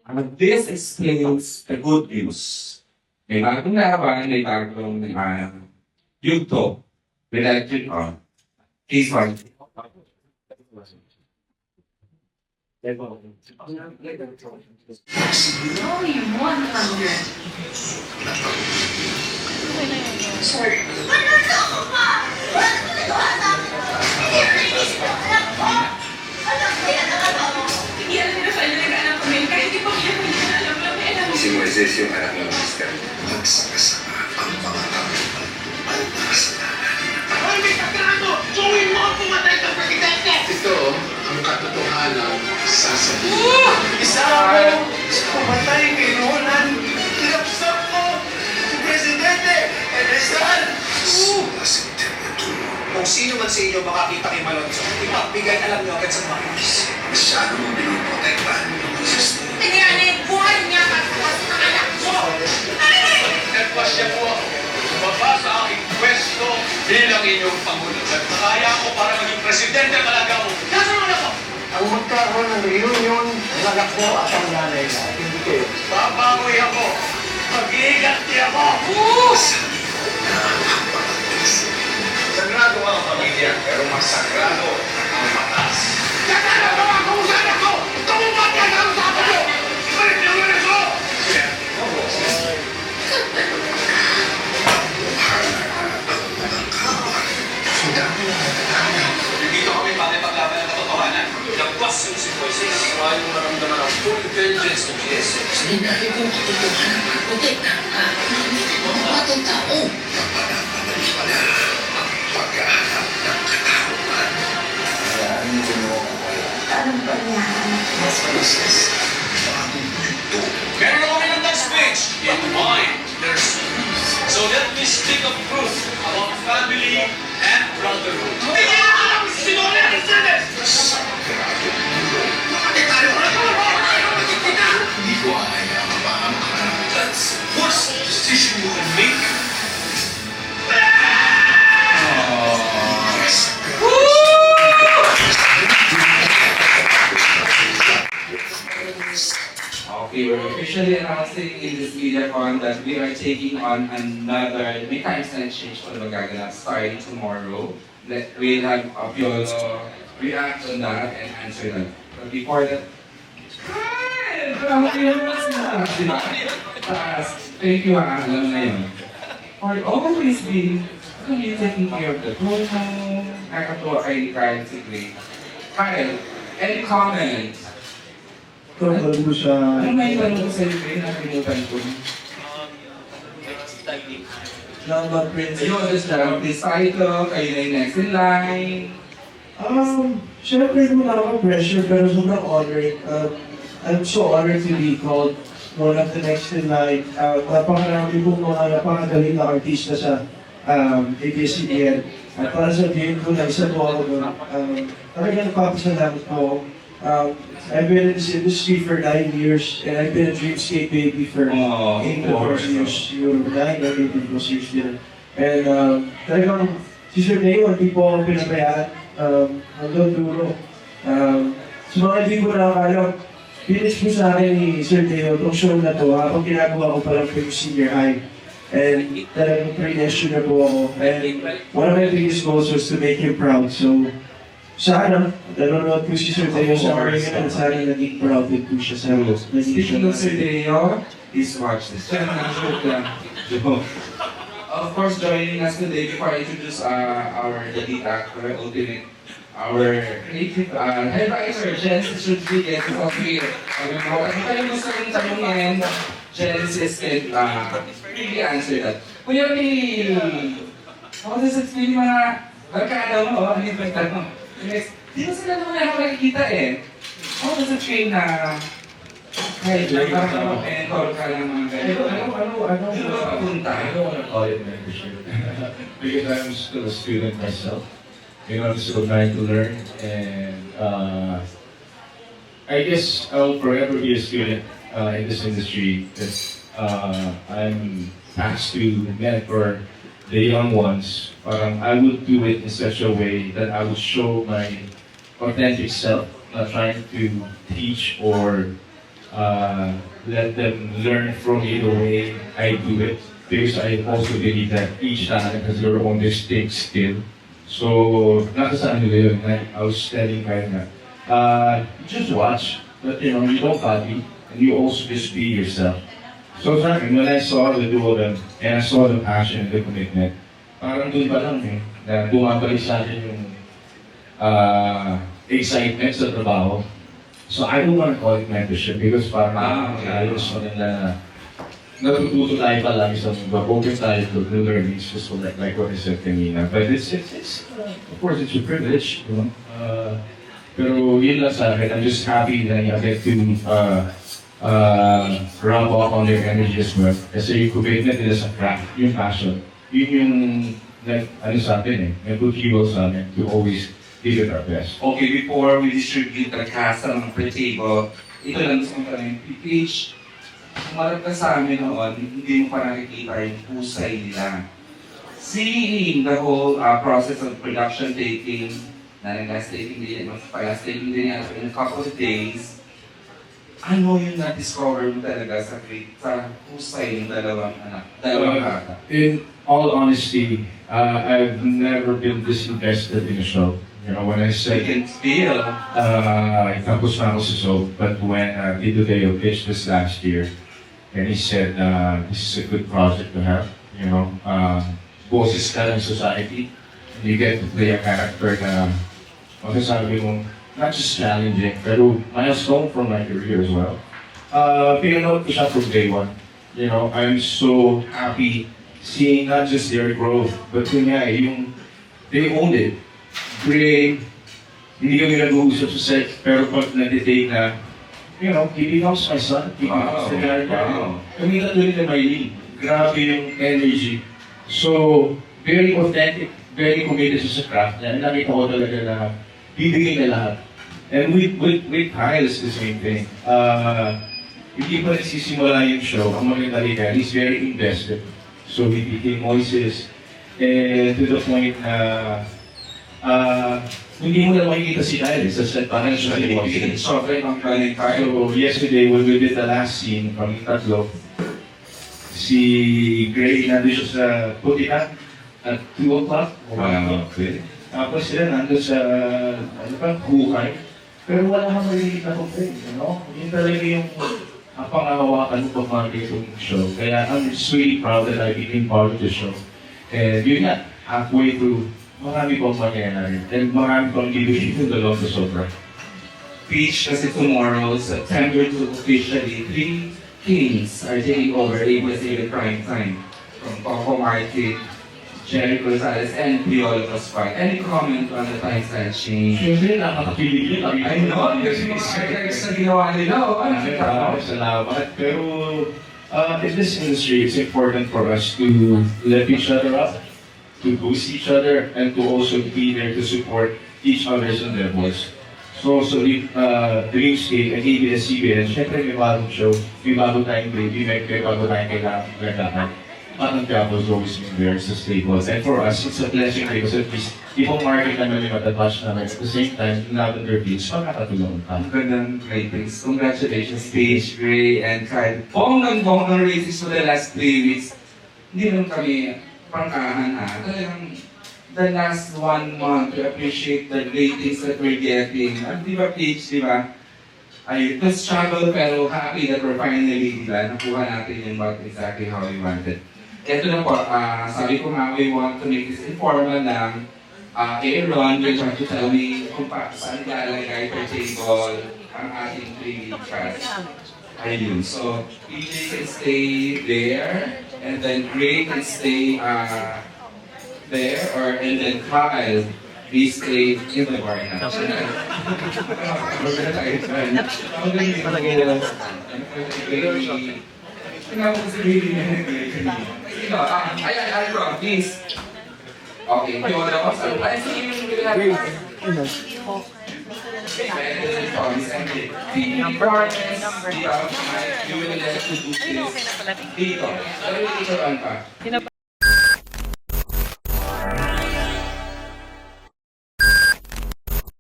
This explains the good news. May bagong laban, may bagong yugto. Related on. Please one. Only 100. Sorry. Si Moises yung anak ng mister. Magsakasama ang mga tao at kasalanan. Hoy, may sagrado! Suwin mo ang pumatay sa presidente! Ito ang katotohanan sasabihin. Isa ako! Pumatay kay Roland! Kinapsap ko! Si Presidente! Rizal! Sumasintin mo tulo. Kung sino man sa inyo makakita kay Malonzo, ipagbigay alam niyo agad sa mga pulis. Masyado mong binuprotektahan ng Moises. Tingnan niya yung buhay niya pagkakas ng anak ko! Nagpasya po ako. Baba sa aking pwesto bilang inyong Pangulo. Nagpakaya ako para maging presidente talaga ako. Nasaan ako? Ang magkaroon ng reunion, ang anak ko at ang nanay na, hindi kayo. Babagoy ako. Mag-iiganti ako. Sagrado ang pamilya, pero mas sagrado ang batas. Kakala ko ang kausap ko! Tumupad ka sa usapan ko! Balik niyo na ko! Hindi kami pakipaglaban ng katotohanan. Lagpas yung si Moises. Yung maramdaman ang full vengeance ng GSX. Sinabi kong katotohanan ang protektahan ka. Mamatay tao. Mali pala ang paghahanap ng katarungan. Anong ba niya? Mas Moises, bagong yugto. Meron ako ng that speech. In mind, there's peace. So let me speak of truth about family and brotherhood. Hindi niya alam kung sino na yung Mercedes! Sagrado mundo. Kapatid tayo! Kapatid kita! Hindi ko kaya mapapakalan. That's the worst decision you can make. Okay, we're officially announcing in this MediaCon that we are taking on another, may times na exchange po na magaganap starting tomorrow. We'll have Apiolo react on that and answer that. But before that, hi! Apiolo's na! Diba? Thank you alam na yun. For always be, you taking care of the promo, nakakatuwa kay Kyle Sigrid. Kyle, any comments? Tungkol mo sa... Ano may tanong ko sa'yo, Kay? Nakalimutan ko. Number Prince. Ayun, just this title, kayo na yung next in line. Siyempre mo na ako pressure pero sobrang honored. I'm so honored to be called one of the next in line. Napakarami pong mga napakagaling na artista sa ABS-CBN. At para sabihin ko na isa po ako doon. Talagang nagpapasalamat po. I've been in this industry for 9 years and I've been a Dreamscape baby for 8 plus years. Siguro 9 or 8 plus years din. And talagang si Sir Neo, hindi po ako pinabayaan. Hanggang dulo. Sa mga hindi ko nakakaalam, finish po sa akin ni Sir Neo itong show na to habang ginagawa ko pa lang po yung senior high. And talagang pre-nation na po ako. And one of my biggest goals was to make him proud. So, sana, nanonood po si Sir Teo sa Oregon at sana naging proud din po siya sa Speaking of Sir Deo, please watch this channel. Of course, joining us today before I introduce our lead actor, ultimate, our creative advisor, Genesis Rodriguez, is up here. Ano kayo gusto kong tanungin, Genesis can really answer that. Kuya Lee, how does it feel mga barkada mo? Ano yung tanong? Next, di ba sila naman ako nakikita eh? How does it feel na kahit lang parang mentor ka lang mga ganito? Ano ba papunta? I don't want to call it mentorship because I'm still a student myself. You know, I'm still trying to learn, and I guess I'll forever be a student in this industry because I'm asked to mentor the young ones. I would do it in such a way that I would show my authentic self, not trying to teach or let them learn from me the way I do it. Because I also believe that each talent has their own distinct skill. So, nakasaan nila yun. Like, I was telling Kyle na, just watch, but you know, you don't copy, and you also just be yourself. So sa akin, when I saw the two of them, and I saw the passion and the commitment, parang doon pa lang na bumabalik sa akin yung excitement sa trabaho. So I don't want to call it mentorship because parang ayos pa rin na natututo tayo pa lang sa mga open tayo to new learnings, just like what I said kanina. But it's of course, it's a privilege, you know. Pero yun lang sa akin, I'm just happy that I get to rub off on their energy as well. Kasi yung commitment nila sa craft, yung passion, yun yung ano sa atin nag-fuel sa amin to always give it our best. Okay, before we distribute the cast ng pre-table, ito lang gusto ko rin, Peach, kumarap ka sa amin noon, hindi mo pa nakikita yung husay nila. Seeing the whole process of production taking, last taping din, last taping din yan in a couple of days, ano yung na-discover mo talaga sa husay ng dalawang bata? In all honesty, I've never been this invested in a show. You know, when I I say, can feel, tapos na ako sa show, but when Tito Deo pitched this last year, and he said, this is a good project to have, you know, boses ka ng society, and you get to play a character na, masasabi mong, not just challenging, pero milestone for my career as well. Pinanood ko siya from day one. You know, I'm so happy seeing not just their growth, but yun nga, yung, they owned it. Great. Hindi kami nag-uusap sa set, pero pag nag-take na, you know, he becomes my son, he becomes the character. Kami natuloy na may lead. Grabe yung energy. So, very authentic, very committed sa craft niya. Nakita ko talaga na bibigay na lahat. And with Kyle, it's the same thing. Hindi pa nagsisimula yung show, ang mga talaga, he's very invested. So he became Moises, and to the point na hindi mo na makikita si Kyle sa set, parang siya si Moises. sobrang ang galing tayo. So yesterday, when we did the last scene from Tatlo, si Gray nandun siya sa Putitan at 2 o'clock. Wow, okay. Tapos sila nandun sa, hukay. Pero wala kang maliliit na complaint, you know? Yun talaga yung pangahawakan mo pag mga itong show. Kaya I'm just really proud that I became part of the show. And yun nga, halfway through, marami pang mangyayari. And marami pang bibigyan yung dalawang na sobra. Peach, kasi tomorrow, September 2, officially, 3 kings are taking over ABS-CBN prime time. From Coco Martin, Jerry Rosales, and Piolo Pascual. Any comment on the times that change? Siyempre, nakakapilig yun. I know, kasi sa ginawa nila, Salamat. Pero, in this industry, it's important for us to lift each other up, to boost each other, and to also be there to support each other's endeavors. So, Dreamscape and ABS-CBN, syempre may bagong show, may bago tayong baby, may bago tayong kailangan. Ang Quiapo's always been there sa staples. And for us, it's a blessing because at least, ibang market naman yung matatouch namin. At the same time, lavender beach, magkakatulungan pa. Ang gandang ratings. Congratulations, Paige, Gray, and Kyle. Bonggang ratings for the last 3 weeks. Hindi naman kami pangkahan Talagang the last 1 month to appreciate the ratings that we're getting. Di ba, Paige, di ba? It was struggle pero happy that we're finally, nakuha natin yung what exactly how we wanted. Ito na po, sabi ko nga, we want to make this informal lang. Aaron, you're trying to tell me kung saan lalagay per table ang ating 3 cast. Ayun. So, PJ can stay there, and then Gray can stay there, and then Kyle, we stay in the bar na. Ayan, Ron, please. Okay, you want to also? I see you will have you will let to do this. Dito. Dito.